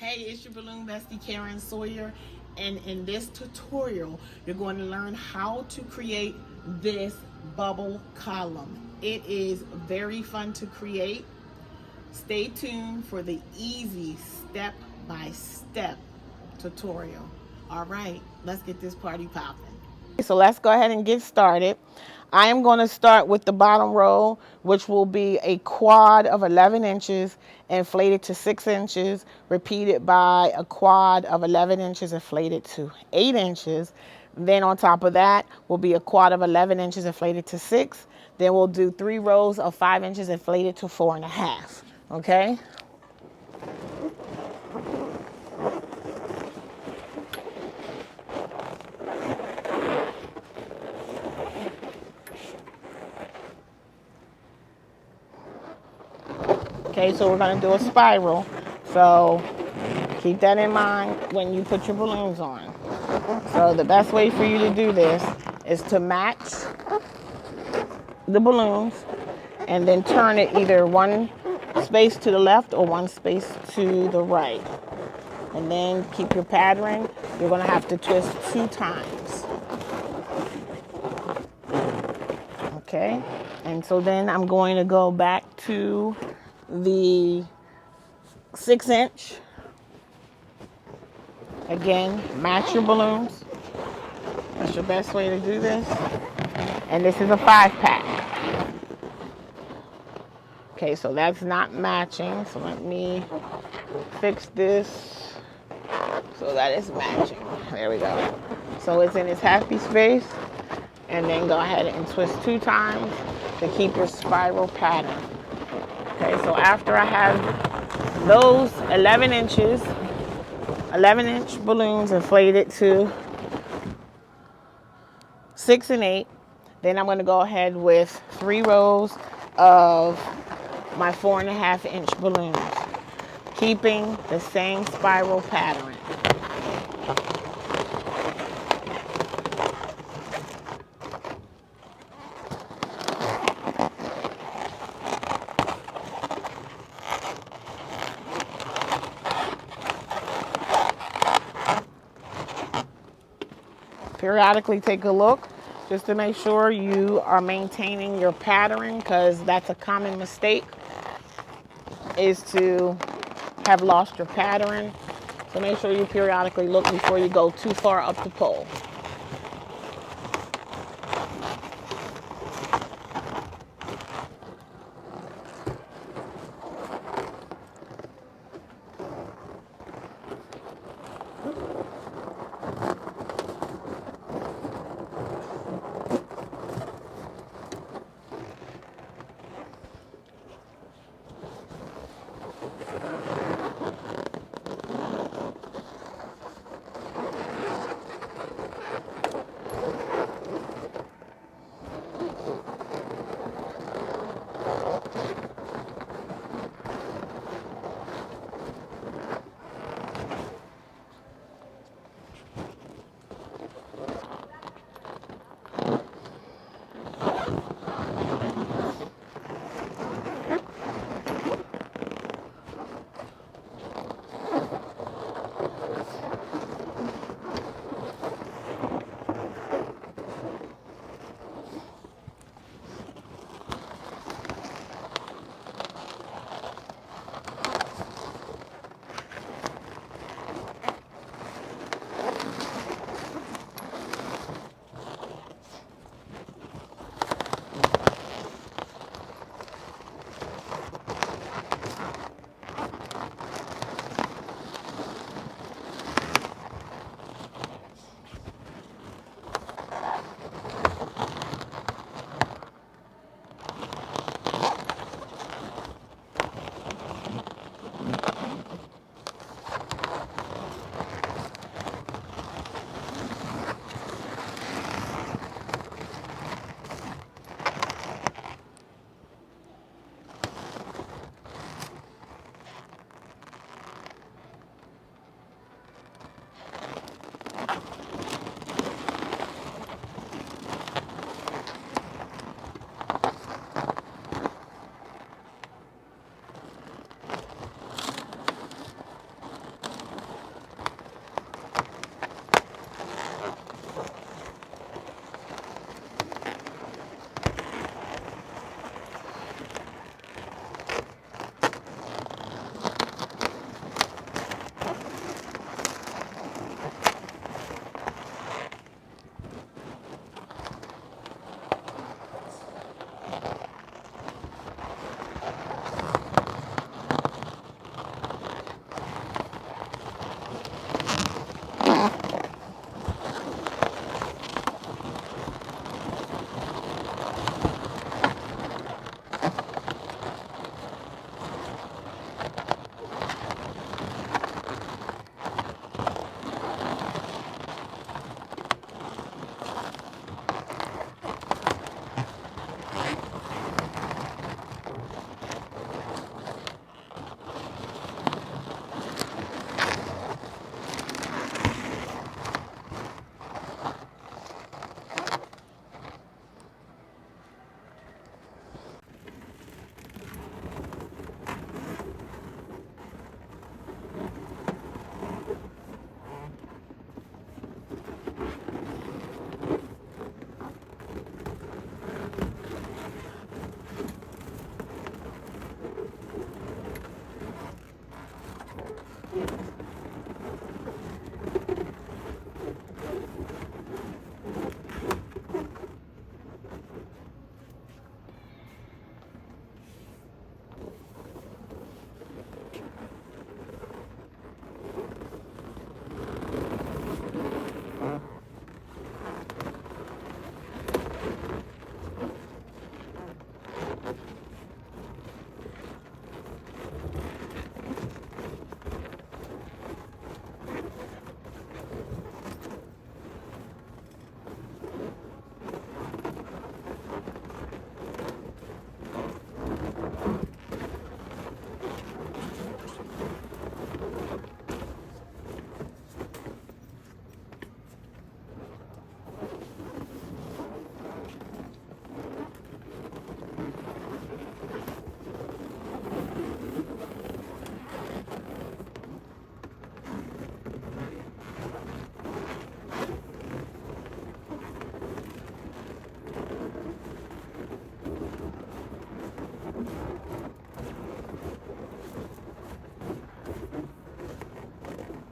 Hey, it's your balloon bestie Karen Sawyer, and in this tutorial you're going to learn how to create this bubble column. It is very fun to create. Stay tuned for the easy step-by-step tutorial. All right, let's get this party popping. So let's go ahead and get started. I am going to start with the bottom row, which will be a quad of 11 inches inflated to 6 inches, repeated by a quad of 11 inches inflated to 8 inches. Then on top of that will be a quad of 11 inches inflated to 6. Then we'll do 3 rows of 5 inches inflated to 4.5. Okay? Okay, so we're going to do a spiral. So keep that in mind when you put your balloons on. So the best way for you to do this is to match the balloons and then turn it either one space to the left or one space to the right. And then keep your pattern. You're going to have to twist 2 times. Okay, and so then I'm going to go back to the 6 inch. Again, match your balloons. That's your best way to do this. And this is a 5-pack. Okay, so that's not matching. So let me fix this so that it's matching. There we go. So it's in its happy space. And then go ahead and twist 2 times to keep your spiral pattern. Okay, so after I have those 11-inch balloons inflated to 6 and 8, then I'm going to go ahead with 3 rows of my 4.5-inch balloons, keeping the same spiral pattern. Periodically take a look just to make sure you are maintaining your pattern, because that's a common mistake, is to have lost your pattern. So make sure you periodically look before you go too far up the pole.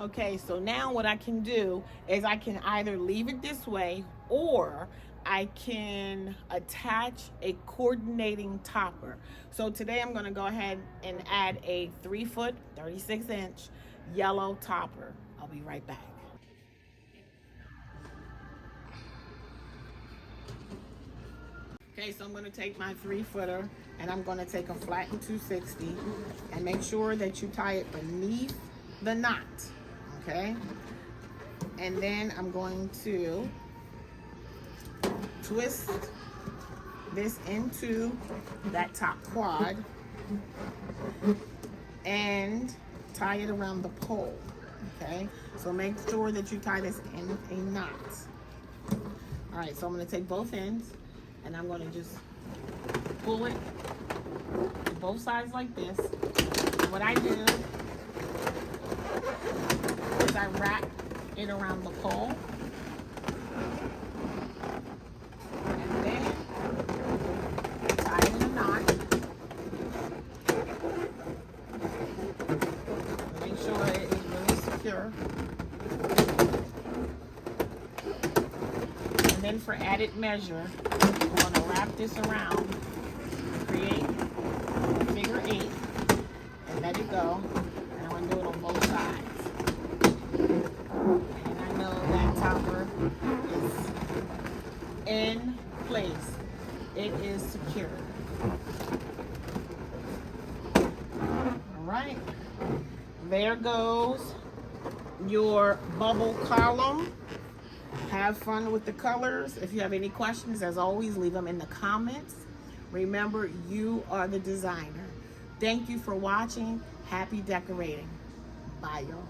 Okay, so now what I can do is I can either leave it this way, or I can attach a coordinating topper. So today I'm gonna go ahead and add a 3-foot, 36-inch yellow topper. I'll be right back. Okay, so I'm gonna take my 3-footer and I'm gonna take a flattened 260 and make sure that you tie it beneath the knot, okay? And then I'm going to twist this into that top quad and tie it around the pole, okay? So make sure that you tie this in a knot. All right, so I'm gonna take both ends and I'm gonna just pull it to both sides like this. What I do is I wrap it around the pole, and then tie it in a knot. Make sure it is really secure. And then for added measure, I'm going to wrap this around, create a figure 8, and let it go. And I'm going to do it on both sides. And I know that topper is in place. It is secure. All right. There goes your bubble column. Have fun with the colors. If you have any questions, as always, leave them in the comments. Remember, you are the designer. Thank you for watching. Happy decorating. Bye, y'all.